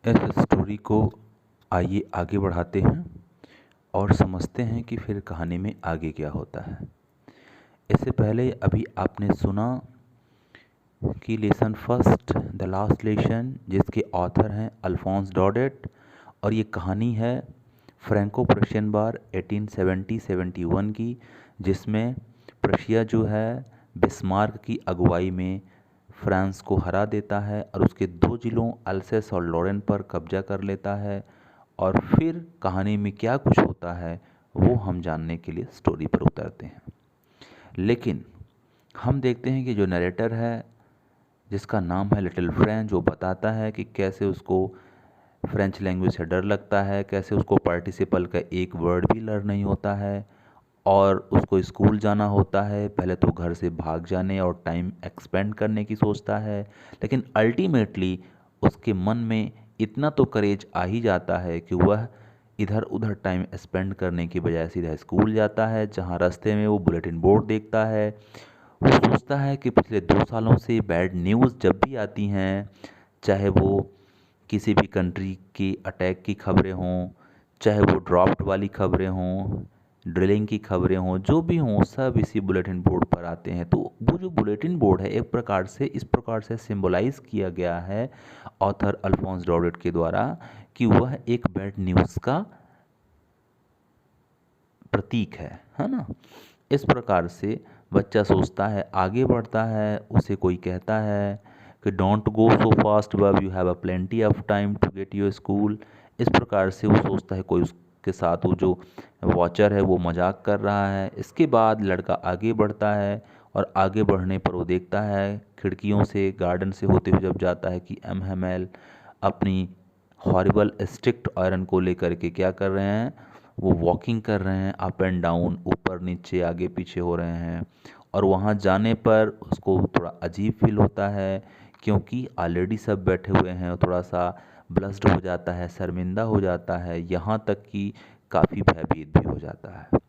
इस स्टोरी को आइए आगे बढ़ाते हैं और समझते हैं कि फिर कहानी में आगे क्या होता है। इससे पहले अभी आपने सुना कि lesson first the last lesson, जिसके ऑथर हैं अल्फोंस डॉडेट, और ये कहानी है फ्रैंको प्रशियन वार 1870-71 की, जिसमें प्रशिया जो है बिस्मार्क की अगुवाई में फ्रांस को हरा देता है और उसके दो जिलों अल्सेस और लॉरेन पर कब्जा कर लेता है। और फिर कहानी में क्या कुछ होता है वो हम जानने के लिए स्टोरी पर उतरते हैं। लेकिन हम देखते हैं कि जो नरेटर है, जिसका नाम है लिटिल फ्रेंच, वो बताता है कि कैसे उसको फ्रेंच लैंग्वेज से डर लगता है, कैसे उसको पार्टिसिपल का एक वर्ड भी लर्न नहीं होता है और उसको स्कूल जाना होता है। पहले तो घर से भाग जाने और टाइम एक्सपेंड करने की सोचता है, लेकिन अल्टीमेटली उसके मन में इतना तो करेज आ ही जाता है कि वह इधर उधर टाइम स्पेंड करने की बजाय सीधा स्कूल जाता है, जहाँ रास्ते में वो बुलेटिन बोर्ड देखता है। वो सोचता है कि पिछले 2 सालों से बैड न्यूज़ जब भी आती हैं, चाहे वो किसी भी कंट्री की अटैक की खबरें हों, चाहे वो ड्राफ्ट वाली खबरें हों, ड्रिलिंग की खबरें हों, जो भी हों, सब इसी बुलेटिन बोर्ड पर आते हैं। तो वो जो बुलेटिन बोर्ड है एक प्रकार से इस प्रकार से सिंबलाइज किया गया है ऑथर अल्फोंस डॉडेट के द्वारा कि वह एक बैड न्यूज़ का प्रतीक है ना। इस प्रकार से बच्चा सोचता है, आगे बढ़ता है, उसे कोई कहता है कि don't go so fast bub, you have a plenty of time to get your school. इस प्रकार से वो सोचता है कोई उसके साथ वो जो वॉचर है वो मजाक कर रहा है। इसके बाद लड़का आगे बढ़ता है और आगे बढ़ने पर वो देखता है खिड़कियों से, गार्डन से होते हुए जब जाता है कि एम हेमेल अपनी हॉरिबल स्ट्रिक्ट आयरन को लेकर के क्या कर रहे हैं, वो वॉकिंग कर रहे हैं, अप एंड डाउन, ऊपर नीचे आगे पीछे हो रहे हैं। और वहाँ जाने पर उसको थोड़ा अजीब फील होता है क्योंकि ऑलरेडी सब बैठे हुए हैं, थोड़ा सा ब्लस्ड हो जाता है, शर्मिंदा हो जाता है, यहाँ तक कि काफ़ी भयभीत भी हो जाता है।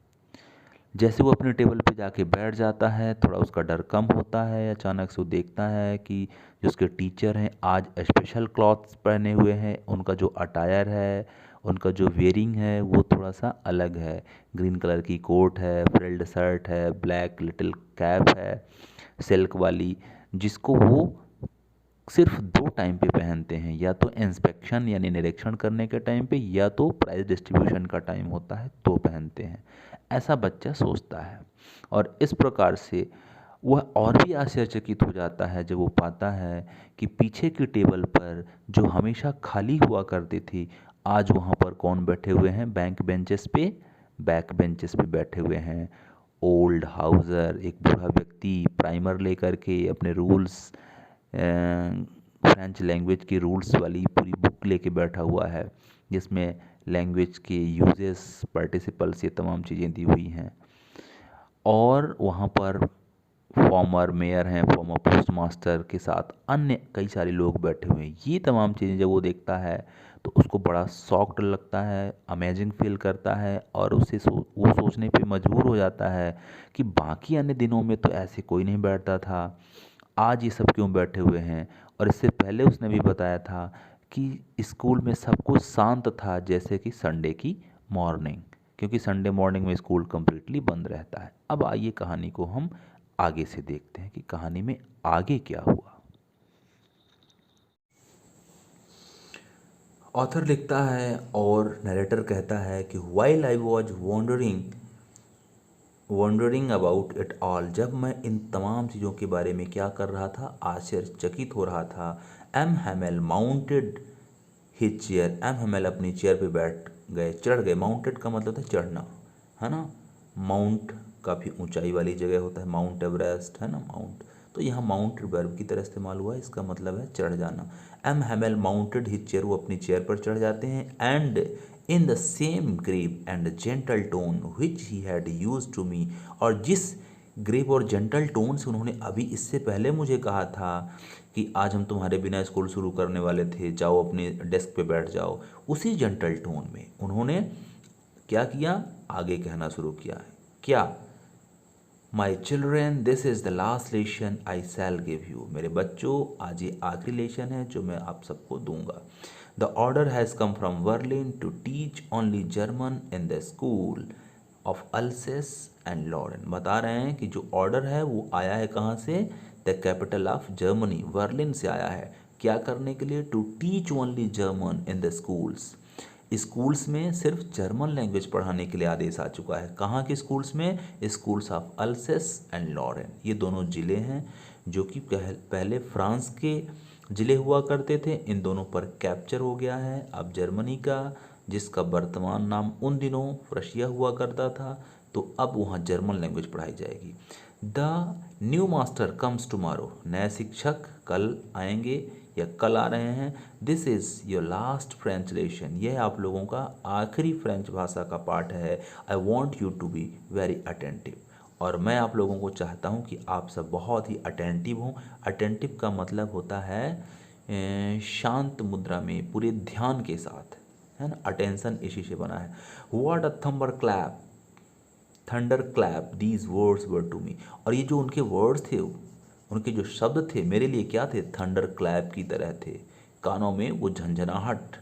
जैसे वो अपने टेबल पे जाके बैठ जाता है, थोड़ा उसका डर कम होता है। अचानक से वो देखता है कि जो उसके टीचर हैं आज स्पेशल क्लॉथ्स पहने हुए हैं, उनका जो अटायर है, उनका जो वेयरिंग है वो थोड़ा सा अलग है। ग्रीन कलर की कोट है, फ्रिल्ड शर्ट है, ब्लैक लिटिल कैप है सिल्क वाली, जिसको वो सिर्फ 2 टाइम पे पहनते हैं, या तो इंस्पेक्शन यानी निरीक्षण करने के टाइम पे, या तो प्राइज डिस्ट्रीब्यूशन का टाइम होता है तो पहनते हैं। ऐसा बच्चा सोचता है और इस प्रकार से वह और भी आश्चर्यचकित हो जाता है जब वो पाता है कि पीछे की टेबल पर जो हमेशा खाली हुआ करती थी, आज वहाँ पर कौन बैठे हुए हैं, बैक बेंचेस पे बैठे हुए हैं। ओल्ड हाउसर, एक बूढ़ा व्यक्ति प्राइमर लेकर के अपने रूल्स, फ्रेंच लैंग्वेज की रूल्स वाली पूरी बुक लेके बैठा हुआ है, जिसमें लैंग्वेज के यूजेस, पार्टिसिपल्स, ये तमाम चीज़ें दी हुई हैं। और वहाँ पर फॉर्मर मेयर हैं, फॉर्मर पोस्ट मास्टर के साथ अन्य कई सारे लोग बैठे हुए हैं। ये तमाम चीज़ें जब वो देखता है तो उसको बड़ा शॉक्ड लगता है, अमेजिंग फील करता है और वो सोचने पे मजबूर हो जाता है कि बाकी अन्य दिनों में तो ऐसे कोई नहीं बैठता था, आज ये सब क्यों बैठे हुए हैं। और इससे पहले उसने भी बताया था कि स्कूल में सब कुछ शांत था, जैसे कि संडे की मॉर्निंग, क्योंकि संडे मॉर्निंग में स्कूल कम्प्लीटली बंद रहता है। अब आइए कहानी को हम आगे से देखते हैं कि कहानी में आगे क्या हुआ। ऑथर लिखता है और नरेटर कहता है कि while I was wondering about it all, जब मैं इन तमाम चीज़ों के बारे में क्या कर रहा था, आश्चर्यचकित हो रहा था। M Hamel mounted his chair, M Hamel अपनी चेयर पे बैठ गए, चढ़ गए। माउंटेड का मतलब है चढ़ना, है ना। माउंट काफ़ी ऊंचाई वाली जगह होता है, माउंट एवरेस्ट, है ना, माउंट। तो यहाँ माउंट वर्ब की तरह इस्तेमाल हुआ है, इसका मतलब है चढ़ जाना। M Hamel mounted his chair, वो अपनी चेयर पर चढ़ जाते हैं। And in the same grave and gentle tone which he had used to me, और जिस ग्रेव और जेंटल टोन से उन्होंने अभी इससे पहले मुझे कहा था कि आज हम तुम्हारे बिना स्कूल शुरू करने वाले थे, जाओ अपने डेस्क पे बैठ जाओ, उसी जेंटल टोन में उन्होंने क्या किया, आगे कहना शुरू किया है। क्या my children this is the last lesson I shell give you. मेरे बच्चों आज ये आखिरी लेसन है जो मैं आप सबको दूंगा। The order has come from Berlin to teach only German in the school of Alsace and Lorraine. बता रहे हैं कि जो ऑर्डर है वो आया है कहाँ से, the capital of Germany, Berlin से आया है। क्या करने के लिए, to teach only German in the schools, schools में सिर्फ जर्मन लैंग्वेज पढ़ाने के लिए आदेश आ चुका है। कहाँ के स्कूल्स में, schools of Alsace and Lorraine. ये दोनों ज़िले हैं जो कि पहले फ्रांस के ज़िले हुआ करते थे, इन दोनों पर कैप्चर हो गया है अब जर्मनी का, जिसका वर्तमान नाम उन दिनों रशिया हुआ करता था, तो अब वहाँ जर्मन लैंग्वेज पढ़ाई जाएगी। The new master comes tomorrow, नए शिक्षक कल आएंगे या कल आ रहे हैं। This is your last French lesson, यह आप लोगों का आखिरी फ्रेंच भाषा का पाठ है। I want you to be very attentive, और मैं आप लोगों को चाहता हूँ कि आप सब बहुत ही अटेंटिव हों। अटेंटिव का मतलब होता है शांत मुद्रा में पूरे ध्यान के साथ, है ना, अटेंशन इसी से बना है। What a thunderclap these words were to me, और ये जो उनके वर्ड्स थे, उनके जो शब्द थे मेरे लिए क्या थे, थंडर क्लैप की तरह थे, कानों में वो झंझनाहट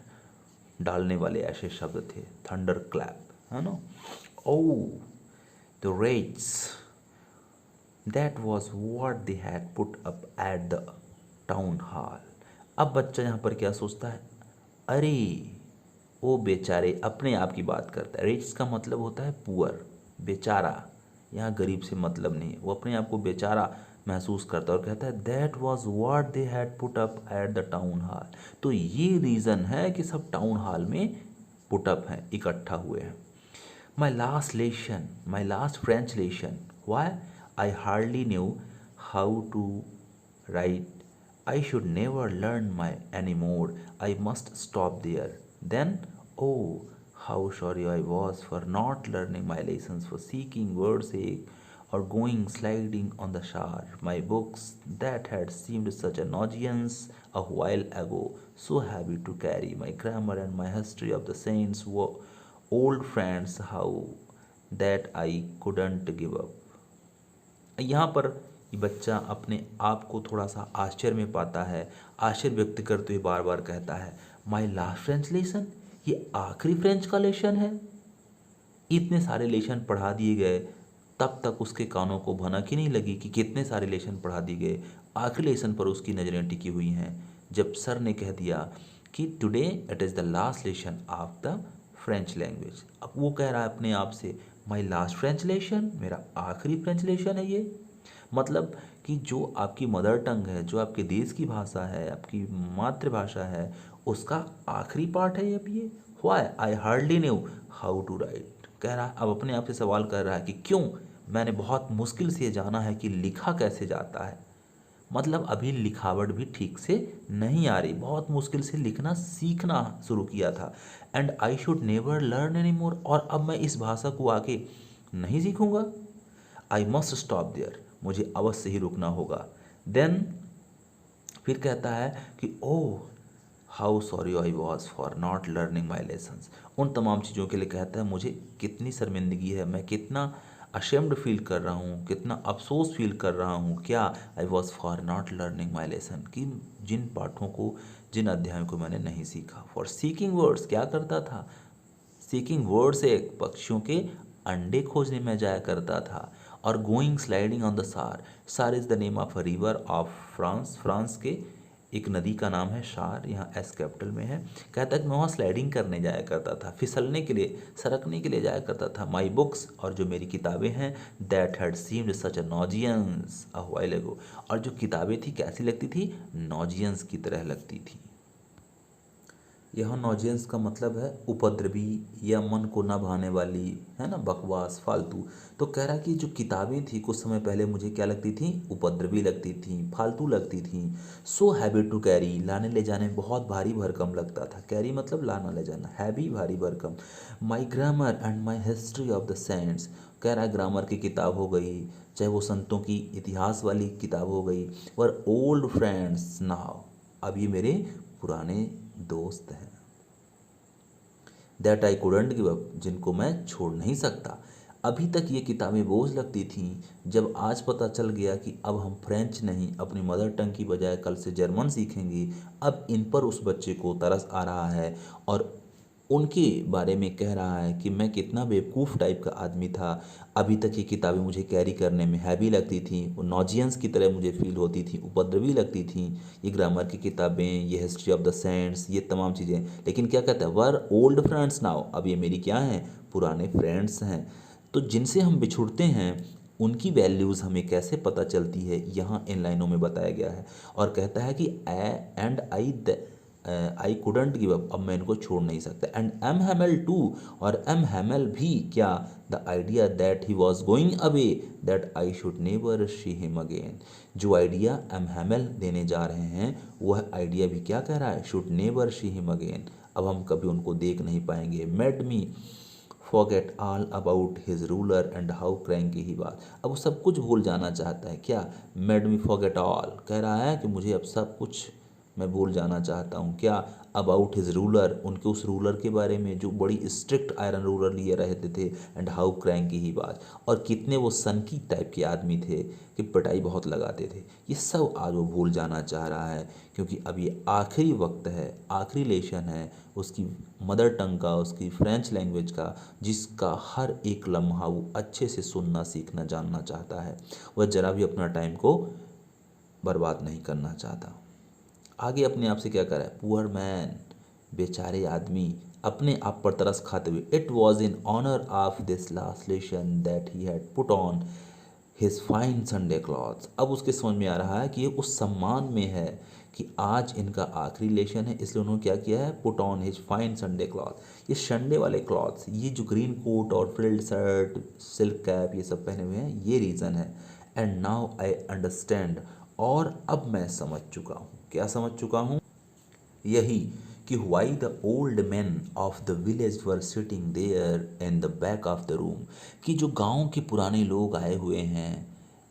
डालने वाले ऐसे शब्द थे, थंडर क्लैप, है ना। Oh the wretches that was what they had put up at the town hall. अब बच्चा यहाँ पर क्या सोचता है, अरे वो बेचारे, अपने आप की बात करता है। रिच का मतलब होता है पुअर, बेचारा, यहाँ गरीब से मतलब नहीं है, वो अपने आप को बेचारा महसूस करता है और कहता है that was what they had put up at the town hall. तो ये रीज़न है कि सब टाउन हॉल में पुट अप हैं, इकट्ठा हुए हैं। My last lesson, my last French lesson, why I hardly knew how to write, I should never learn my anymore. I must stop there. Then, oh, how sorry I was for not learning my lessons, for seeking words' sake, or going sliding on the shore. My books that had seemed such a nonsense a while ago, so heavy to carry. My grammar and my history of the saints were old friends, how that I couldn't give up. यहाँ पर ये बच्चा अपने आप को थोड़ा सा आश्चर्य में पाता है, आश्चर्य व्यक्त करते हुए बार बार कहता है माई लास्ट फ्रेंच लेसन, ये आखिरी फ्रेंच का लेसन है। इतने सारे लेसन पढ़ा दिए गए, तब तक उसके कानों को भनक ही नहीं लगी कि कितने सारे लेसन पढ़ा दिए गए, आखिरी लेसन पर उसकी नज़रें टिकी हुई हैं। जब सर ने कह दिया कि today it is the last lesson of the French language, अब वो कह रहा है अपने आप से माई लास्ट फ्रेंच लेसन, मेरा आखिरी फ्रेंच लेसन है ये। मतलब कि जो आपकी मदर टंग है, जो आपके देश की भाषा है, आपकी मातृभाषा है, उसका आखिरी पार्ट है अब ये। Why I hardly knew how to write, कह रहा है अब अपने आप से सवाल कर रहा है कि क्यों मैंने बहुत मुश्किल से ये जाना है कि लिखा कैसे जाता है। मतलब अभी लिखावट भी ठीक से नहीं आ रही, बहुत मुश्किल से लिखना सीखना शुरू किया था। And I should never learn any more, और अब मैं इस भाषा को आगे नहीं सीखूंगा। आई मस्ट स्टॉप देयर, मुझे अवश्य ही रुकना होगा। देन फिर कहता है कि oh how sorry I was for not learning my lessons, उन तमाम चीज़ों के लिए कहता है मुझे कितनी शर्मिंदगी है, मैं कितना अशेम्ड फील कर रहा हूँ, कितना अफसोस फील कर रहा हूँ। क्या, I was for not learning my lesson, कि जिन पाठों को, जिन अध्यायों को मैंने नहीं सीखा। फॉर सीकिंग वर्ड्स, क्या करता था, सीकिंग वर्ड्स एक पक्षियों के अंडे खोजने में जाया करता था। और गोइंग स्लाइडिंग ऑन द सार, सार is the name of a river of France, France के एक नदी का नाम है शार, यहाँ एस कैपिटल में है। कहता है कि मैं वहाँ स्लाइडिंग करने जाया करता था, फिसलने के लिए, सरकने के लिए जाया करता था। माई बुक्स, और जो मेरी किताबें हैं, that had seemed such a nuisance a while ago, और जो किताबें थी कैसी लगती थी, नॉजियंस की तरह लगती थी। यहाँ नॉजियंस का मतलब है उपद्रवी या मन को ना भाने वाली, है ना, बकवास, फालतू। तो कह रहा कि जो किताबें थी कुछ समय पहले मुझे क्या लगती थी, उपद्रवी लगती थी, फालतू लगती थी। सो हैवी टू कैरी, लाने ले जाने में बहुत भारी भरकम लगता था। कैरी मतलब लाना ले जाना, हैवी भारी भरकम। My grammar and my history of the saints, कह रहा है ग्रामर की किताब हो गई, चाहे वो संतों की इतिहास वाली किताब हो गई। वर ओल्ड फ्रेंड्स नाउ, अब ये मेरे पुराने दोस्त हैं। That I couldn't give up, जिनको मैं छोड़ नहीं सकता। अभी तक ये किताबें बोझ लगती थीं, जब आज पता चल गया कि अब हम फ्रेंच नहीं अपनी मदर टंग की बजाय कल से जर्मन सीखेंगे, अब इन पर उस बच्चे को तरस आ रहा है और उनके बारे में कह रहा है कि मैं कितना बेवकूफ़ टाइप का आदमी था। अभी तक ये किताबें मुझे कैरी करने में हैवी लगती थी, वो नॉजियंस की तरह मुझे फील होती थी, उपद्रवी लगती थी। ये ग्रामर की किताबें, ये हिस्ट्री ऑफ द सेंट्स, ये तमाम चीज़ें। लेकिन क्या कहता है, वर ओल्ड फ्रेंड्स नाउ, अब ये मेरी क्या हैं, पुराने फ्रेंड्स हैं। तो जिनसे हम बिछुड़ते हैं उनकी वैल्यूज़ हमें कैसे पता चलती है, यहाँ इन लाइनों में बताया गया है। और कहता है कि आई कुडंट गिव अप, अब मैं इनको छोड़ नहीं सकता। एंड एम हैमल टू, और एम हैमल भी क्या, the idea that he was going away that I should never see him again. जो आइडिया एम हैमल देने जा रहे हैं वह आइडिया भी क्या कह रहा है, should never see him again, अब हम कभी उनको देख नहीं पाएंगे। Made me forget all about his ruler and how cranky he was, अब वो सब कुछ भूल जाना चाहता है। क्या, मेड मी फॉरगेट ऑल, कह रहा है कि मुझे अब सब कुछ मैं भूल जाना चाहता हूँ। क्या, अबाउट हिज रूलर, उनके उस रूलर के बारे में जो बड़ी स्ट्रिक्ट आयरन रूलर लिए रहते थे, and how cranky he was, और कितने वो सनकी टाइप के आदमी थे कि पिटाई बहुत लगाते थे। ये सब आज वो भूल जाना चाह रहा है, क्योंकि अब ये आखिरी वक्त है, आखिरी लेशन है उसकी मदर टंग का, उसकी फ्रेंच लैंग्वेज का, जिसका हर एक लम्हा वो अच्छे से सुनना सीखना जानना चाहता है। वह जरा भी अपना टाइम को बर्बाद नहीं करना चाहता। आगे अपने आप से क्या करा है, पुअर मैन, बेचारे आदमी, अपने आप पर तरस खाते हुए, it was in honour of this last lesson that he had put on his fine Sunday clothes, अब उसके समझ में आ रहा है कि ये उस सम्मान में है कि आज इनका आखिरी लेशन है, इसलिए उन्होंने क्या किया है, put on his fine Sunday cloth, ये संडे वाले क्लॉथ्स, ये जो ग्रीन कोट और फ्रिल्ड शर्ट, सिल्क कैप, ये सब पहने हुए हैं, ये रीज़न है। एंड नाउ आई अंडरस्टैंड, और अब मैं समझ चुका हूँ, क्या समझ चुका हूँ, यही कि why the old man of the village were sitting there in the back of the room, कि जो गांव के पुराने लोग आए हुए हैं,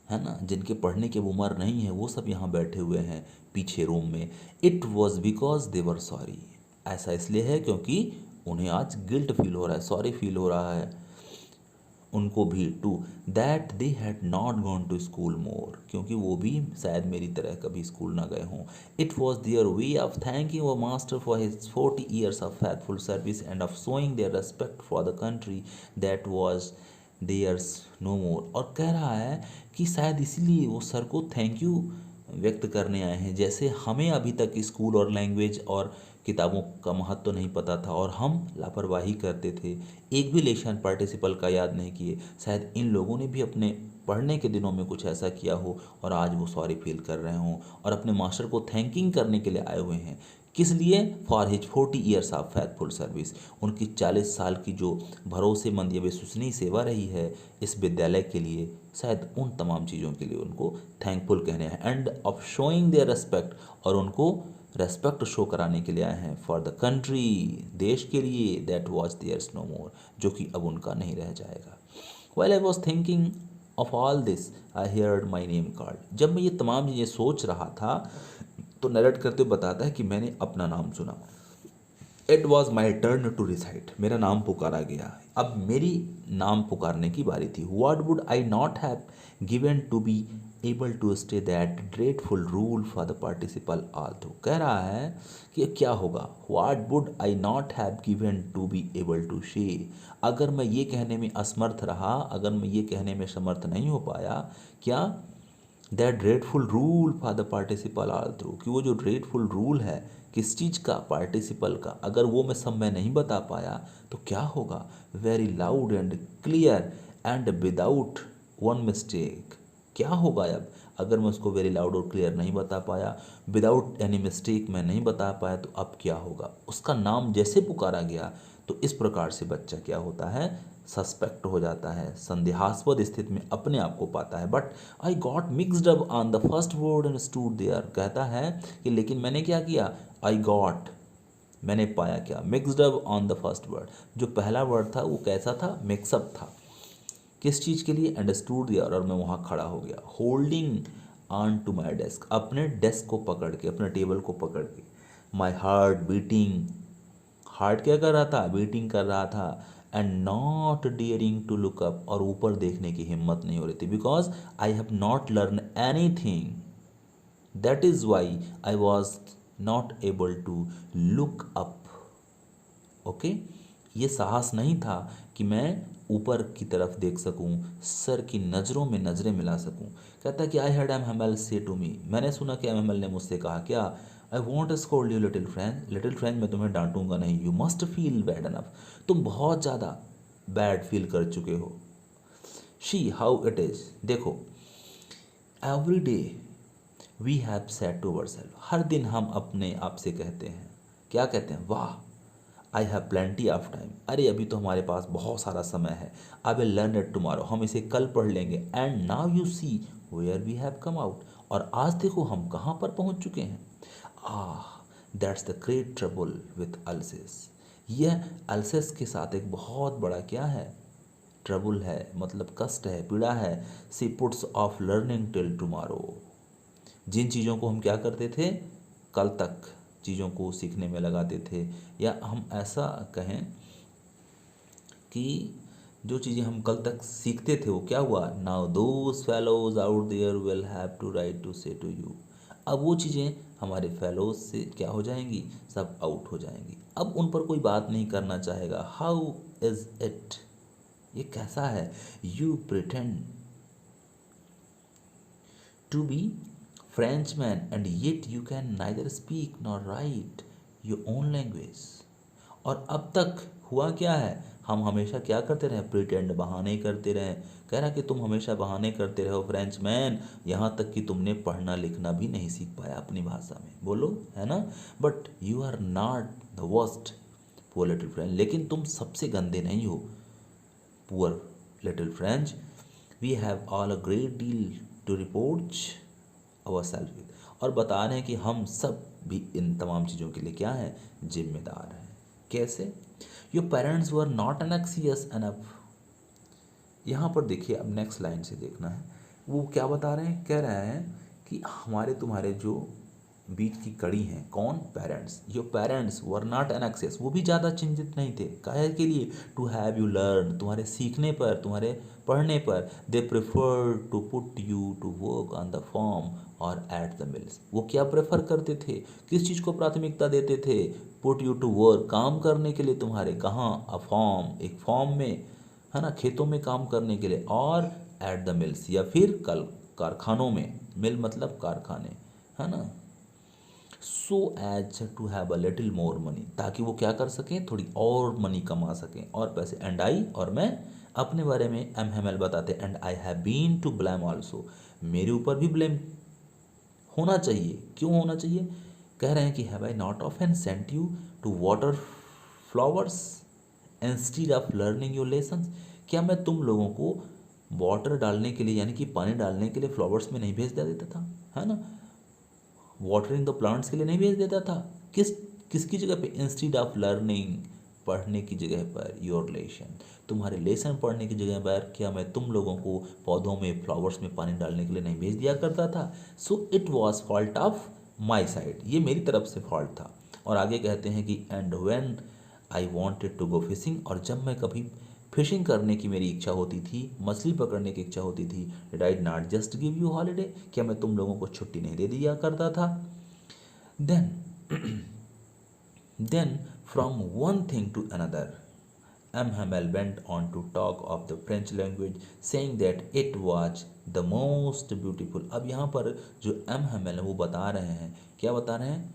है ना, जिनके पढ़ने की उम्र नहीं है, वो सब यहाँ बैठे हुए हैं पीछे रूम में। It was because they were sorry, ऐसा इसलिए है क्योंकि उन्हें आज गिल्ट फील हो रहा है, सॉरी फील हो रहा है उनको भी, too that they had not gone to school more, क्योंकि वो भी शायद मेरी तरह कभी स्कूल ना गए हों। It was their way of thanking our master for his 40 years of faithful service and of showing their respect for the country that was theirs no more, और कह रहा है कि शायद इसीलिए वो सर को थैंक यू व्यक्त करने आए हैं, जैसे हमें अभी तक स्कूल और लैंग्वेज और किताबों का महत्व तो नहीं पता था और हम लापरवाही करते थे, एक भी लेशन पार्टिसिपल का याद नहीं किए। शायद इन लोगों ने भी अपने पढ़ने के दिनों में कुछ ऐसा किया हो और आज वो सॉरी फील कर रहे हों और अपने मास्टर को थैंकिंग करने के लिए आए हुए हैं। किस लिए, for his 40 years of faithful service, उनकी 40 साल की जो भरोसेमंद या विश्वसनीय सेवा रही है इस विद्यालय के लिए, शायद उन तमाम चीज़ों के लिए उनको थैंकफुल कहने हैं। And of showing their respect, और उनको रेस्पेक्ट शो कराने के लिए आए हैं, फॉर द कंट्री, देश के लिए, दैट वॉज देयर्स नो मोर, जो कि अब उनका नहीं रह जाएगा। Well I was thinking of all this I heard my name called, जब मैं ये तमाम चीज़ें सोच रहा था तो नरेट करते हुए बताता है कि मैंने अपना नाम सुना। It was my turn to recite, मेरा नाम पुकारा गया, अब मेरी नाम पुकारने की बारी थी। What would I not have given to be able to stay that dreadful rule for the participle although, कह रहा है कि क्या होगा, what would I not have given to be able to say, अगर मैं ये कहने में असमर्थ रहा, अगर मैं ये कहने में समर्थ नहीं हो पाया, क्या, that dreadful rule for the participle all through, कि वो जो ड्रेडफुल रूल है किस चीज़ का, पार्टिसिपल का, अगर वो मैं सब मैं नहीं बता पाया तो क्या होगा, very loud and clear and without one mistake, क्या होगा अब अगर मैं उसको वेरी लाउड और क्लियर नहीं बता पाया, विदाउट एनी मिस्टेक मैं नहीं बता पाया, तो अब क्या होगा। उसका नाम जैसे पुकारा गया तो इस प्रकार से बच्चा क्या होता है, सस्पेक्ट हो जाता है, संदेहास्पद स्थिति में अपने आप को पाता है। But I got mixed up on the first word and stood there, कहता है कि लेकिन मैंने क्या किया, आई गॉट, मैंने पाया क्या, mixed up on the first word, जो पहला वर्ड था वो कैसा था, मिक्सअप था, किस चीज़ के लिए, अंडरस्टूड देयर, और मैं वहाँ खड़ा हो गया, holding on to my desk, अपने डेस्क को पकड़ के, अपने टेबल को पकड़ के, माई हार्ट बीटिंग, हार्ट क्या कर रहा था, बीटिंग कर रहा था, and not daring to look up, और ऊपर देखने की हिम्मत नहीं हो रही थी, because I have not learn anything, that is why I was not able to look up. Okay, ये साहस नहीं था कि मैं ऊपर की तरफ देख सकूं, सर की नज़रों में नज़रें मिला सकूं। कहता कि आई हेड एम हेमल से टू मी, मैंने सुना कि एम हेमल ने मुझसे कहा क्या, I won't scold you little friend, little friend मैं तुम्हें डांटूंगा नहीं, you must feel bad enough, तुम बहुत ज़्यादा बैड फील कर चुके हो। शी हाउ इट इज़, देखो every day we have said to our self, हर दिन हम अपने आप से कहते हैं, क्या कहते हैं, वाह, I have plenty of time, अरे अभी तो हमारे पास बहुत सारा समय है, I will learn it tomorrow, हम इसे कल पढ़ लेंगे, and now you see where we have come out, और आज देखो हम कहाँ पर पहुँच चुके हैं। That's the great trouble with Alsace, यह अल्सेस के साथ एक बहुत बड़ा क्या है, ट्रबल है, मतलब कष्ट है, पीड़ा है। She puts off learning till tomorrow, जिन चीज़ों को हम क्या करते थे, कल तक चीज़ों को सीखने में लगाते थे, या हम ऐसा कहें कि जो चीज़ें हम कल तक सीखते थे वो क्या हुआ, now those fellows out there will have to right to say to you, अब वो चीज़ें हमारे फेलोज से क्या हो जाएंगी, सब आउट हो जाएंगी, अब उन पर कोई बात नहीं करना चाहेगा। हाउ इज़ इट, ये कैसा है, you pretend to be Frenchman and yet you can neither speak nor write your own language। और अब तक हुआ क्या है, हम हमेशा क्या करते रहे, प्रिटेंड, बहाने करते रहे। कह रहा कि तुम हमेशा बहाने करते रहो फ्रेंचमैन, यहाँ तक कि तुमने पढ़ना लिखना भी नहीं सीख पाया अपनी भाषा में, बोलो, है ना। But you are not the worst poor little French, लेकिन तुम सबसे गंदे नहीं हो poor little French. We have all a great deal to report our self with, और बता रहे हैं कि हम सब भी इन तमाम चीज़ों के लिए क्या हैं, जिम्मेदार हैं। कैसे, your parents were not anxious enough, यहाँ पर देखिए, अब नेक्स्ट लाइन से देखना है, वो क्या बता रहे हैं, कह रहे हैं कि हमारे तुम्हारे जो बीच की कड़ी हैं, कौन, parents, your parents were not anxious, वो भी ज़्यादा चिंतित नहीं थे, काहे के लिए, टू हैव यू लर्न, तुम्हारे सीखने पर, तुम्हारे पढ़ने पर, they prefer to put you to work on the farm और एट द मिल्स, वो क्या प्रेफर करते थे, किस चीज़ को प्राथमिकता देते थे, पुट यू टू वर्क, काम करने के लिए तुम्हारे, कहाँ, अ फॉर्म, एक फॉर्म में, है ना, खेतों में काम करने के लिए, और एट द मिल्स, या फिर कल कारखानों में, मिल मतलब कारखाने, है ना, so as to have a little more money, ताकि वो क्या कर सकें, थोड़ी और मनी कमा सकें और पैसे, एंड आई, और मैं अपने बारे में एम हेमल बताते, and I have been to blame also, मेरे ऊपर भी ब्लेम होना चाहिए, क्यों होना चाहिए, कह रहे हैं कि have I not often sent you to water flowers instead of learning your lessons, क्या मैं तुम लोगों को वाटर डालने के लिए, यानी कि पानी डालने के लिए फ्लावर्स में नहीं भेज देता था, है ना, वाटरिंग द प्लांट्स के लिए नहीं भेज देता था, किसकी जगह पे, इंस्टीड ऑफ लर्निंग, पढ़ने की जगह पर, योर लेसन, तुम्हारे लेसन पढ़ने की जगह पर, क्या मैं तुम लोगों को पौधों में, फ्लावर्स में पानी डालने के लिए नहीं भेज दिया करता था, so it was fault of my side, ये मेरी तरफ से फॉल्ट था। और आगे कहते हैं कि and when I wanted to go fishing, और जब मैं कभी फिशिंग करने की मेरी इच्छा होती थी, मछली पकड़ने की इच्छा होती थी, did I not just give you holiday, क्या मैं तुम लोगों को छुट्टी नहीं दे दिया करता था। Then from one thing to another M. Hamel went on to talk of the French language, saying that it was the most beautiful। अब यहाँ पर जो M. Hamel है वो बता रहे हैं, क्या बता रहे हैं,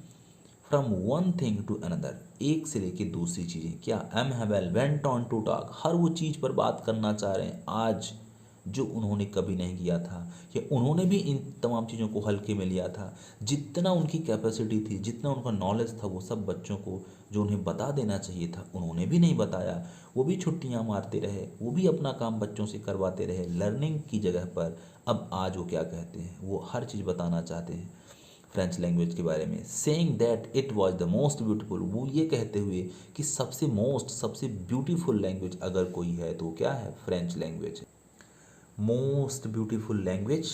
from one thing to another, एक से लेके दूसरी चीज़ें, क्या, M. Hamel went on to talk, हर वो चीज़ पर बात करना चाह रहे हैं आज जो उन्होंने कभी नहीं किया था, या उन्होंने भी इन तमाम चीज़ों को हल्के में लिया था, जितना उनकी कैपेसिटी थी, जितना उनका नॉलेज था, वो सब बच्चों को जो उन्हें बता देना चाहिए था उन्होंने भी नहीं बताया, वो भी छुट्टियां मारते रहे, वो भी अपना काम बच्चों से करवाते रहे लर्निंग की जगह पर। अब आज वो क्या कहते हैं, वो हर चीज़ बताना चाहते हैं फ्रेंच लैंग्वेज के बारे में, saying that it was the most beautiful, वो ये कहते हुए कि सबसे ब्यूटीफुल लैंग्वेज अगर कोई है तो क्या है, फ्रेंच लैंग्वेज है, most beautiful language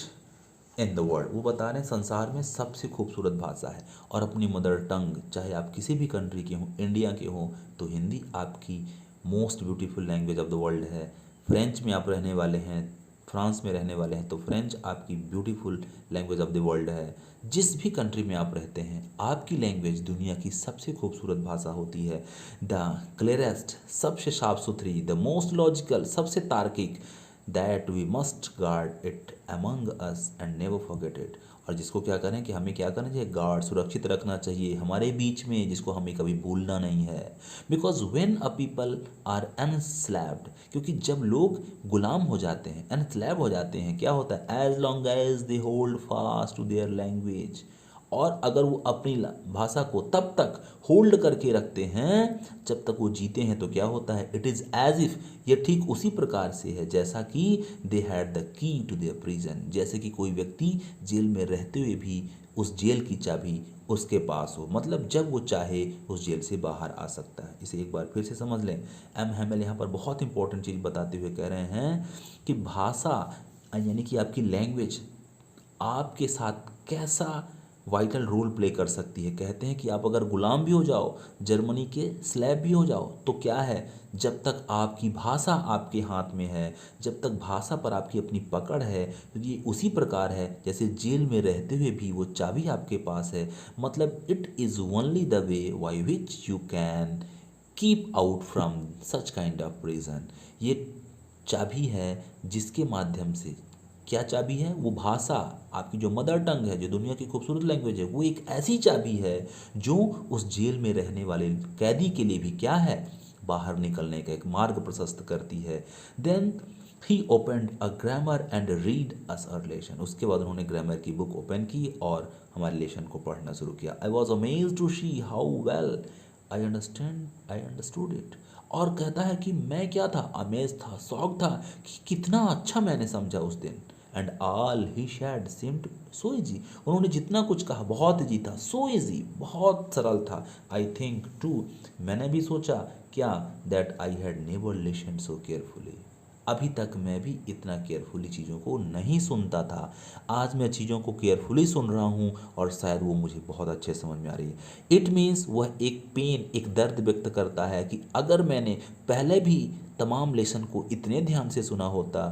in the world, वो बता रहे हैं संसार में सबसे खूबसूरत भाषा है। और अपनी मदर टंग, चाहे आप किसी भी कंट्री के हों, इंडिया के हों, तो हिंदी आपकी most beautiful language of the world है। फ्रेंच में आप रहने वाले हैं, फ्रांस में रहने वाले हैं, तो फ्रेंच आपकी beautiful language of the world है। जिस भी कंट्री में आप रहते हैं, आपकी लैंग्वेज दुनिया की सबसे खूबसूरत भाषा होती है। द क्लियरेस्ट, सबसे साफ सुथरी, द मोस्ट लॉजिकल, सबसे तार्किक, that we must guard it among us and never forget it. और जिसको क्या करें कि हमें क्या करना चाहिए, गार्ड, सुरक्षित रखना चाहिए हमारे बीच में, जिसको हमें कभी भूलना नहीं है। Because when a people are enslaved, क्योंकि जब लोग गुलाम हो जाते हैं, अनस्लैब हो जाते हैं, क्या होता है, as long as they hold fast to their language, और अगर वो अपनी भाषा को तब तक होल्ड करके रखते हैं जब तक वो जीते हैं, तो क्या होता है, इट इज़ एज इफ, ये ठीक उसी प्रकार से है जैसा कि they had the key to their prison, जैसे कि कोई व्यक्ति जेल में रहते हुए भी उस जेल की चाबी उसके पास हो, मतलब जब वो चाहे उस जेल से बाहर आ सकता है। इसे एक बार फिर से समझ लें। एम हैमेल यहाँ पर बहुत इंपॉर्टेंट चीज़ बताते हुए कह रहे हैं कि भाषा यानी कि आपकी लैंग्वेज आपके साथ कैसा वाइटल रोल प्ले कर सकती है। कहते हैं कि आप अगर गुलाम भी हो जाओ, जर्मनी के स्लेव भी हो जाओ, तो क्या है, जब तक आपकी भाषा आपके हाथ में है, जब तक भाषा पर आपकी अपनी पकड़ है, तो ये उसी प्रकार है जैसे जेल में रहते हुए भी वो चाबी आपके पास है। मतलब it is only the way by which you can keep out from such kind of prison. ये चाबी है जिसके माध्यम से, क्या चाबी है, वो भाषा आपकी जो मदर टंग है, जो दुनिया की खूबसूरत लैंग्वेज है, वो एक ऐसी चाबी है जो उस जेल में रहने वाले कैदी के लिए भी क्या है, बाहर निकलने का एक मार्ग प्रशस्त करती है। Then he opened a grammar and read us a relation. उसके बाद उन्होंने ग्रामर की बुक ओपन की और हमारे रिलेशन को पढ़ना शुरू किया। I was amazed to see how well I understood it. और कहता है कि मैं क्या था, अमेज था, शौक था कि कितना अच्छा मैंने समझा उस दिन। And all he said seemed so easy. उन्होंने जितना कुछ कहा बहुत इजी था, सो इजी, बहुत सरल था। आई थिंक टू, मैंने भी सोचा क्या, that I had never listened so carefully. अभी तक मैं भी इतना केयरफुली चीज़ों को नहीं सुनता था, आज मैं चीज़ों को केयरफुली सुन रहा हूँ और शायद वो मुझे बहुत अच्छे समझ में आ रही है। इट मीन्स वह एक पेन, एक दर्द व्यक्त करता है कि अगर मैंने पहले भी तमाम लेसन को इतने ध्यान से सुना होता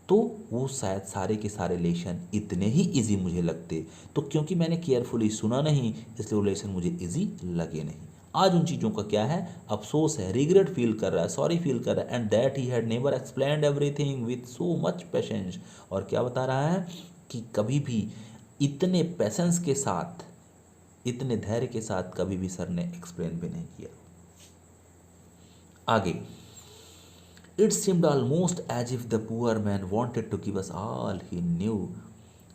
तो वो शायद सारे के सारे लेसन इतने ही इजी मुझे लगते, तो क्योंकि मैंने केयरफुली सुना नहीं इसलिए वो लेसन मुझे इजी लगे नहीं। आज उन चीज़ों का क्या है, अफसोस है, रिग्रेट फील कर रहा है, सॉरी फील कर रहा है। And that he had never explained everything with so much patience. और क्या बता रहा है कि कभी भी इतने पेशेंस के साथ, इतने धैर्य के साथ कभी भी सर ने एक्सप्लेन भी नहीं किया। आगे, it seemed almost as if the poor man wanted to give us all he knew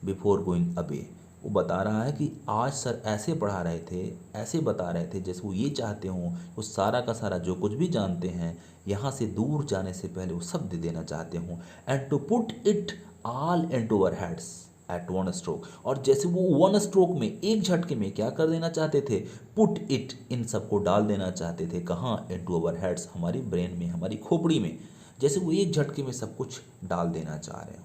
before going away. वो बता रहा है कि आज सर ऐसे पढ़ा रहे थे, ऐसे बता रहे थे जैसे वो ये चाहते हों, वो सारा का सारा जो कुछ भी जानते हैं यहाँ से दूर जाने से पहले वो सब दे देना चाहते हों। And to put it all into our heads at one stroke. और जैसे वो वन स्ट्रोक में, एक झटके में क्या कर देना चाहते थे, पुट इट, इन सबको डाल देना चाहते थे। कहाँ, इनटू आवर हेड्स, हमारी ब्रेन में, हमारी खोपड़ी में, जैसे वो एक झटके में सब कुछ डाल देना चाह रहे हो।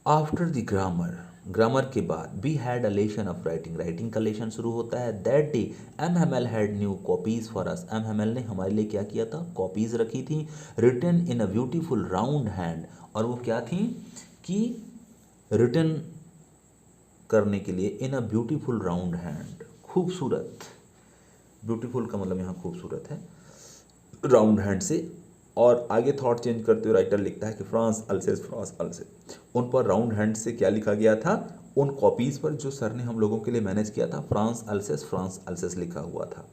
आफ्टर द ग्रामर, ग्रामर के बाद we had a lesson of writing, writing का लेसन शुरू होता है। That day M Hamel had new copies for us. M Hamel ने हमारे लिए क्या किया था, कॉपीज रखी थी, written in a beautiful round hand. और वो क्या थी कि रिटन करने के लिए in a beautiful round hand, खूबसूरत, ब्यूटीफुल का मतलब यहाँ खूबसूरत है, राउंड हैंड से। और आगे थॉट चेंज करते हुए राइटर लिखता है कि फ्रांस अल्सेस, फ्रांस अल्सेस, उन पर राउंड हैंड से क्या लिखा गया था, उन कॉपीज़ पर जो सर ने हम लोगों के लिए मैनेज किया था, फ्रांस अल्सेस, फ्रांस अल्सेस लिखा हुआ था।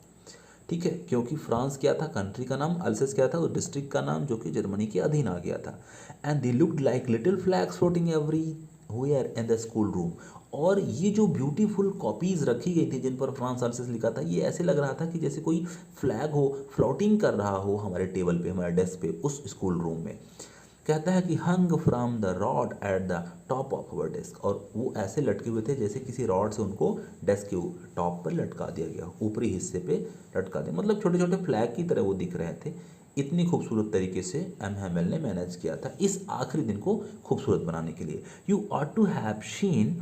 ठीक है, क्योंकि फ्रांस क्या था, कंट्री का नाम, अल्सेस क्या था, वो डिस्ट्रिक्ट का नाम जो कि जर्मनी के अधीन आ गया था। And they looked like little flags floating everywhere in the school room. और ये जो ब्यूटीफुल कॉपीज़ रखी गई थी जिन पर फ्रांस अल्सेस लिखा था, ये ऐसे लग रहा था कि जैसे कोई फ्लैग हो, फ्लोटिंग कर रहा हो हमारे टेबल पे, हमारे डेस्क पे, उस स्कूल रूम में। कहता है कि hung from the rod at the top of our desk. और वो ऐसे लटके हुए थे जैसे किसी रॉड से उनको डेस्क के टॉप पर लटका दिया गया, ऊपरी हिस्से पे लटका दिया, मतलब छोटे छोटे फ्लैग की तरह वो दिख रहे थे। इतनी खूबसूरत तरीके से एम हैमेल ने मैनेज किया था इस आखिरी दिन को खूबसूरत बनाने के लिए। You ought to have seen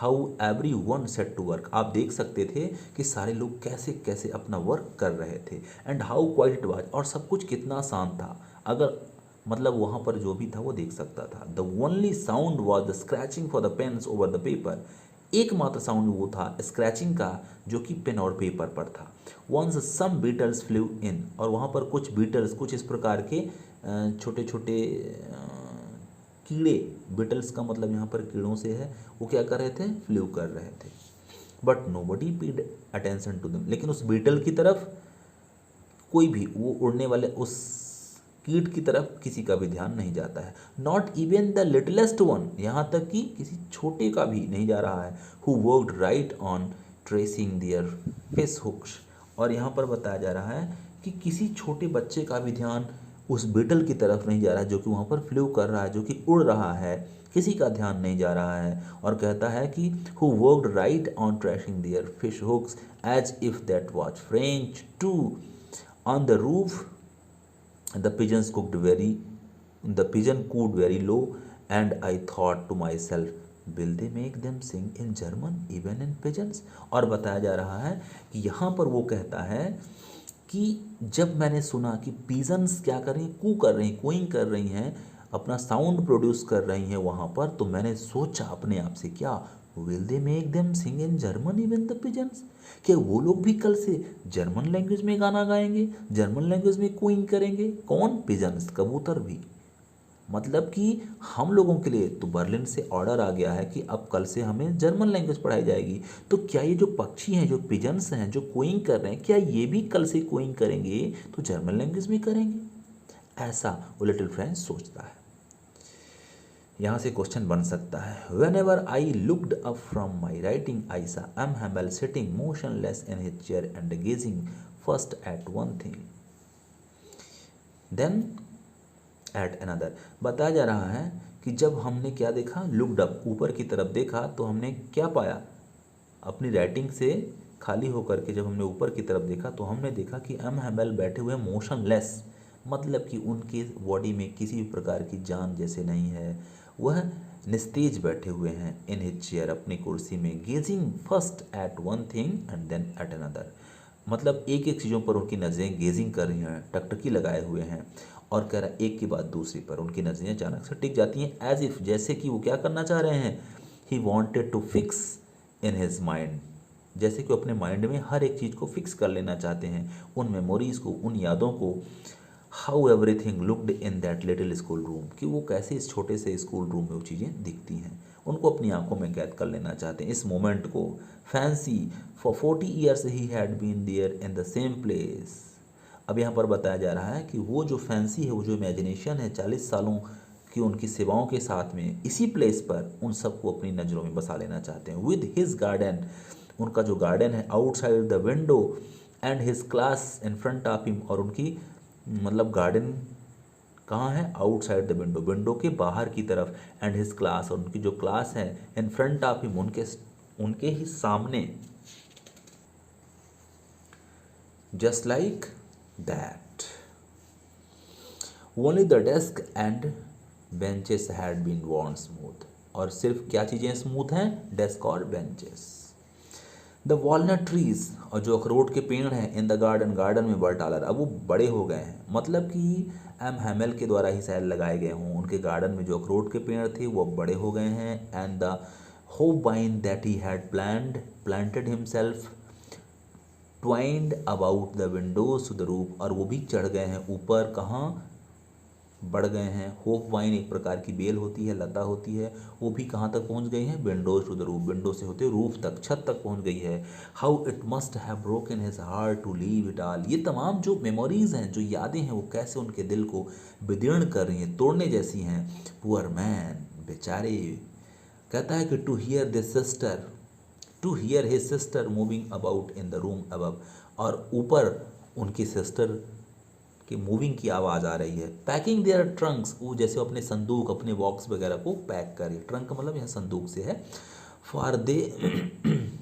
how every one set to work, आप देख सकते थे कि सारे लोग कैसे कैसे अपना वर्क कर रहे थे। And how quite it was, और सब कुछ कितना शांत था, अगर मतलब वहाँ पर जो भी था वो देख सकता था। The only sound was the scratching for the pens over the paper, एकमात्र साउंड वो था स्क्रैचिंग का जो कि पेन और पेपर पर था। वंस सम बीटल्स फ्लू इन, और वहाँ पर कुछ बीटल्स, कुछ इस प्रकार के छोटे छोटे कीड़े, बीटल्स का मतलब यहाँ पर कीड़ों से है, वो क्या कर रहे थे, फ्लू कर रहे थे। But nobody paid attention to them, लेकिन उस बीटल की तरफ कोई भी, वो उड़ने वाले उस कीट की तरफ किसी का भी ध्यान नहीं जाता है। Not even the littlest one, यहाँ तक कि किसी छोटे का भी नहीं जा रहा है। Who worked right on tracing their fish hooks, और यहाँ पर बताया जा रहा है कि किसी छोटे बच्चे का भी ध्यान उस बीटल की तरफ नहीं जा रहा है जो कि वहाँ पर फ्लू कर रहा है, जो कि उड़ रहा है, किसी का ध्यान नहीं जा रहा है। और कहता है कि who worked right on tracing their fish hooks as if that was French too on the roof, the pigeons cooked very, the pigeon cooed very low, and I thought to myself, will they make them sing in German even in pigeons। और बताया जा रहा है कि यहाँ पर वो कहता है कि जब मैंने सुना कि पिजन्स क्या कर रही हैं, कू कर रही हैं, कोइंग कर रही हैं, अपना साउंड प्रोड्यूस कर रही हैं वहाँ पर, तो मैंने सोचा अपने आप से, क्या will they make them sing in German even the pigeons, क्या वो लोग भी कल से जर्मन लैंग्वेज में गाना गाएंगे, जर्मन लैंग्वेज में कोइंग करेंगे। कौन, पिजन्स, कबूतर भी। मतलब कि हम लोगों के लिए तो बर्लिन से ऑर्डर आ गया है कि अब कल से हमें जर्मन लैंग्वेज पढ़ाई जाएगी, तो क्या ये जो पक्षी हैं, जो पिजन्स हैं, जो कोइंग कर रहे हैं, क्या ये भी कल से कोइंग करेंगे तो जर्मन लैंग्वेज में करेंगे, ऐसा वो लिटिल फ्रेंच सोचता है। यहाँ से क्वेश्चन बन सकता है, whenever I looked up from my writing I saw M Hamel sitting motionless in his chair and gazing first at one thing then at another. बताया जा रहा है कि जब हमने क्या देखा, लुकड अप, ऊपर की तरफ देखा, तो हमने क्या पाया, अपनी राइटिंग से खाली होकर के जब हमने ऊपर की तरफ देखा तो हमने देखा कि एम हैमेल बैठे हुए मोशनलेस, मतलब कि उनके बॉडी में किसी भी प्रकार की जान जैसे नहीं है, वह निस्तेज बैठे हुए हैं, इन हिज चेयर, अपनी कुर्सी में, gazing first at one thing and then at another, मतलब एक एक चीज़ों पर उनकी नज़रें गेजिंग कर रही हैं, टकटकी लगाए हुए हैं, और कह रहा एक के बाद दूसरी पर उनकी नज़रें अचानक से टिक जाती हैं, एज इफ, जैसे कि वो क्या करना चाह रहे हैं, he wanted to fix in his mind, जैसे कि वो अपने माइंड में हर एक चीज़ को फिक्स कर लेना चाहते हैं, उन मेमोरीज़ को, उन यादों को। How everything looked in that little school room, कि वो कैसे इस छोटे से स्कूल रूम में वो चीज़ें दिखती हैं, उनको अपनी आंखों में कैद कर लेना चाहते हैं इस मोमेंट को। Fancy for 40 years he had been there in the same place. अब यहाँ पर बताया जा रहा है कि वो जो फैंसी है, वो जो इमेजिनेशन है, 40 सालों की उनकी सेवाओं के साथ में इसी प्लेस पर उन सबको अपनी नज़रों में बसा लेना चाहते हैं। विद हिज गार्डन, उनका जो गार्डन है, outside the window and his class in front of him, और उनकी मतलब गार्डन कहाँ है, आउटसाइड द विंडो, विंडो के बाहर की तरफ, एंड हिज क्लास, और उनकी जो क्लास है, इन फ्रंट ऑफ हिम, उनके ही सामने, just like that only the desk and benches had been worn smooth, और सिर्फ क्या चीज़ें स्मूथ हैं, डेस्क और बेंचेस। द वॉलनट ट्रीज, और जो अखरोट के पेड़ हैं, इन द गार्डन, गार्डन में वर टालर, अब वो बड़े हो गए हैं, मतलब कि एम हैमेल के द्वारा ही शायद लगाए गए हों, उनके गार्डन में जो अखरोट के पेड़ थे वो अब बड़े हो गए हैं। And the hop vine that he had planted himself twined about the windows to the roof, और वो भी चढ़ गए हैं ऊपर, कहाँ, बढ़ गए हैं। होप वाइन एक प्रकार की बेल होती है, लता होती है, वो भी कहाँ तक पहुँच गई हैं, windows to the roof, window से होते रूफ तक, छत तक पहुँच गई है। How it must have broken his heart to leave it all, ये तमाम जो मेमोरीज हैं, जो यादें हैं, वो कैसे उनके दिल को विदीर्ण कर रही हैं, तोड़ने जैसी हैं। पुअर मैन, बेचारे। कहता है कि to hear his sister moving about in the room above, और ऊपर उनकी सिस्टर कि मूविंग की आवाज़ आ रही है। पैकिंग देयर ट्रंक्स, वो जैसे अपने संदूक, अपने बॉक्स वगैरह को पैक करे, ट्रंक मतलब यह संदूक से है। For they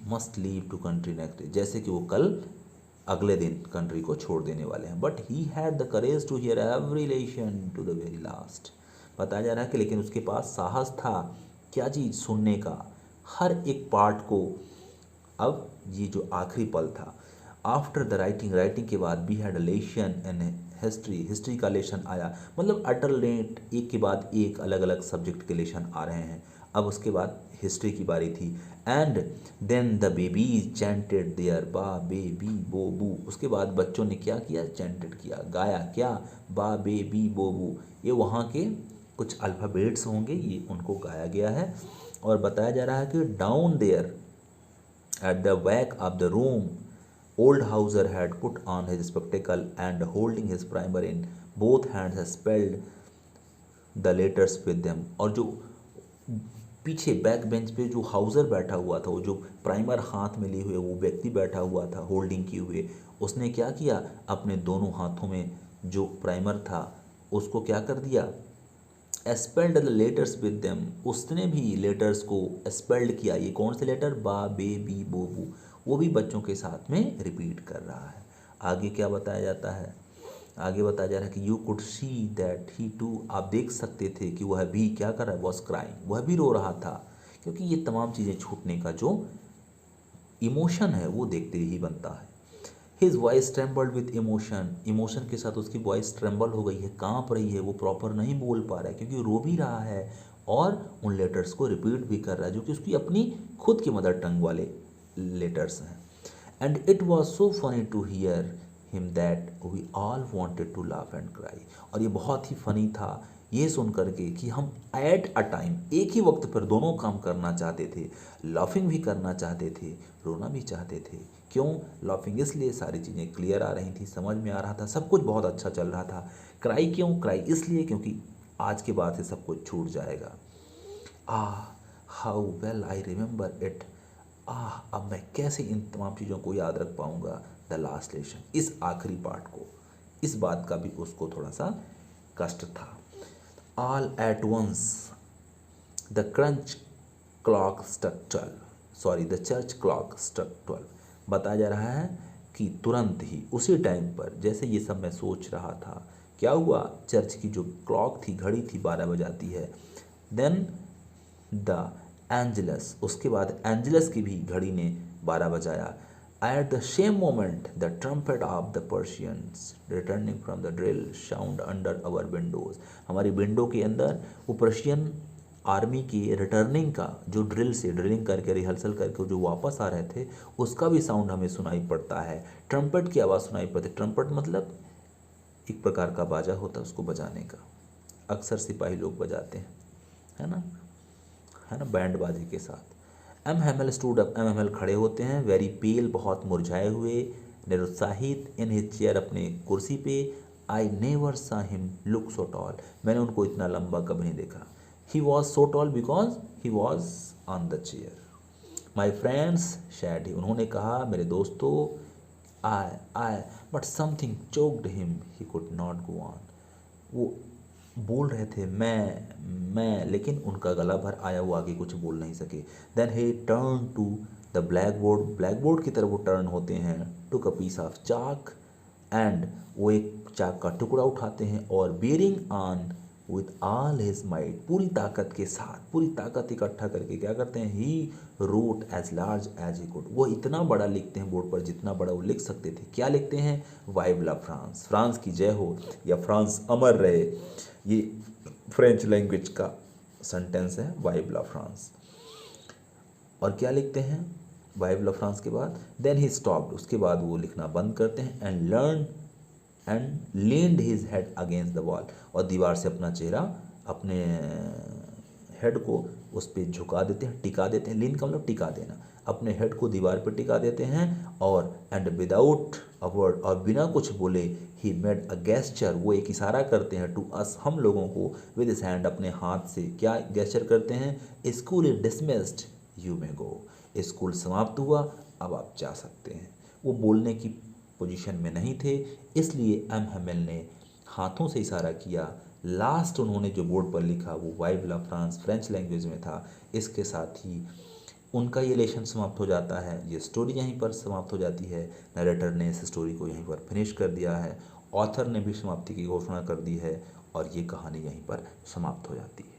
must leave to country next, जैसे कि वो कल अगले दिन कंट्री को छोड़ देने वाले हैं। But he had the courage to hear every lesson to the very last. बताया जा रहा है कि लेकिन उसके पास साहस था, क्या चीज़, सुनने का, हर एक पार्ट को। अब ये जो आखिरी पल था, आफ्टर द राइटिंग के बाद we had a lesson in history का लेशन आया, मतलब अल्टरनेट एक के बाद एक अलग अलग सब्जेक्ट के लेशन आ रहे हैं। अब उसके बाद हिस्ट्री की बारी थी। And then the babies chanted their ba be bi bo bu. उसके बाद बच्चों ने क्या किया, चैंटेड किया, गाया क्या, बा बेबी बो बू। ये वहाँ के कुछ अल्फ़ाबेट्स होंगे, ये उनको गाया गया है। और बताया जा रहा है कि down there at the back of the room, old Hauser had put on his spectacle and holding his primer in both hands spelled the letters with them। और जो पीछे बैक बेंच पे जो हाउसर बैठा हुआ था, वो जो प्राइमर हाथ में लिए हुए वो व्यक्ति बैठा हुआ था होल्डिंग किए हुए, उसने क्या किया, अपने दोनों हाथों में जो प्राइमर था उसको क्या कर दिया, spelled the letters with them. उसने भी लेटर्स को स्पेल्ड किया। ये कौन से लेटर, बा बे बी बो बू, वो भी बच्चों के साथ में रिपीट कर रहा है। आगे क्या बताया जाता है, आगे बताया जा रहा है कि you could see that he too, आप देख सकते थे कि वह भी क्या कर रहा है, वॉज क्राइंग, वह भी रो रहा था। क्योंकि ये तमाम चीज़ें छूटने का जो इमोशन है वो देखते ही बनता है। His voice trembled with emotion, emotion के साथ उसकी वॉइस ट्रेम्बल हो गई है, कांप रही है, वो प्रॉपर नहीं बोल पा रहा है क्योंकि रो भी रहा है और उन लेटर्स को रिपीट भी कर रहा है जो कि उसकी अपनी खुद की मदर टंग वाले लेटर्स हैं। And it was so funny to hear him that we all wanted to laugh and cry. और ये बहुत ही फनी था ये सुन करके कि हम एट अ टाइम, एक ही वक्त पर दोनों काम करना चाहते थे, लाफिंग भी करना चाहते थे, रोना भी चाहते थे। क्यों लाफिंग, इसलिए सारी चीज़ें क्लियर आ रही थी, समझ में आ रहा था, सब कुछ बहुत अच्छा चल रहा था। क्राई क्यों, क्राई इसलिए क्योंकि आज के बाद से सब कुछ छूट जाएगा। How well I remember it, अब मैं कैसे इन तमाम चीज़ों को याद रख पाऊँगा। द लास्ट लेशन, इस आखिरी पार्ट को, इस बात का भी उसको थोड़ा सा कष्ट था। All at once the crunch clock struck 12, sorry the church clock struck 12। बताया जा रहा है कि तुरंत ही उसी टाइम पर जैसे ये सब मैं सोच रहा था, क्या हुआ, चर्च की जो क्लॉक थी, घड़ी थी, 12 बजाती है। देन द एंजलस, उसके बाद एंजलस की भी घड़ी ने 12 बजाया। At the same moment the trumpet of the Persians returning from the drill sound under our windows. हमारी विंडो के अंदर वो पर्शियन आर्मी की रिटर्निंग का, जो ड्रिल से ड्रिलिंग करके रिहर्सल करके जो वापस आ रहे थे, उसका भी साउंड हमें सुनाई पड़ता है। ट्रम्पेट की आवाज़ सुनाई पड़ती है। ट्रम्पेट मतलब एक प्रकार का बाजा होता है, उसको बजाने का अक्सर सिपाही लोग बजाते हैं, है ना, बैंड बाजे के साथ। M Hemal stood up, M Hemal खड़े होते हैं, वेरी पेल, बहुत मुरझाए हुए, निरुत्साहित, इन हिज चेयर, अपने कुर्सी पे। I never saw him look so tall, मैंने उनको इतना लंबा कभी नहीं देखा। He was so tall because he was on the chair. My friends said he, उन्होंने कहा मेरे दोस्तों, I but something choked him, he could not go on. वो बोल रहे थे मैं, लेकिन उनका गला भर आया, वो आगे कुछ बोल नहीं सके। Then he turn to the blackboard, blackboard की तरफ वो टर्न होते हैं। Took a piece of chalk and, वो एक चाक का टुकड़ा उठाते हैं और bearing on with all his might, पूरी ताकत के साथ, पूरी ताकत इकट्ठा करके क्या करते हैं, he wrote as large as he could, वो इतना बड़ा लिखते हैं बोर्ड पर जितना बड़ा वो लिख सकते थे। क्या लिखते हैं, वाइव ला फ्रांस, फ्रांस की जय हो या फ्रांस अमर रहे, ये फ्रेंच लैंग्वेज का सेंटेंस है, वाइव ला फ्रांस। और क्या लिखते हैं वाइव ला फ्रांस के बाद, देन ही स्टॉप्ड, उसके बाद वो लिखना बंद करते हैं। And learn and leaned his head against the wall, और दीवार से अपना चेहरा, अपने हेड को उस पर झुका देते हैं, टिका देते हैं। लीन का मतलब टिका देना, अपने हेड को दीवार पर टिका देते हैं। और एंड विदाउट अ वर्ड, और बिना कुछ बोले, ही मेड अ गेस्चर, वो एक इशारा करते हैं, टू अस, हम लोगों को, विद हिज हैंड, अपने हाथ से। क्या गेस्चर करते हैं, school is dismissed, you may go, school समाप्त हुआ, अब आप जा सकते हैं। वो बोलने की पोजीशन में नहीं थे, इसलिए एम हेमेल ने हाथों से इशारा किया। लास्ट उन्होंने जो बोर्ड पर लिखा वो वाइव ला फ्रांस फ्रेंच लैंग्वेज में था। इसके साथ ही उनका ये लेशन समाप्त हो जाता है, ये स्टोरी यहीं पर समाप्त हो जाती है। नरेटर ने इस स्टोरी को यहीं पर फिनिश कर दिया है, ऑथर ने भी समाप्ति की घोषणा कर दी है, और ये कहानी यहीं पर समाप्त हो जाती है।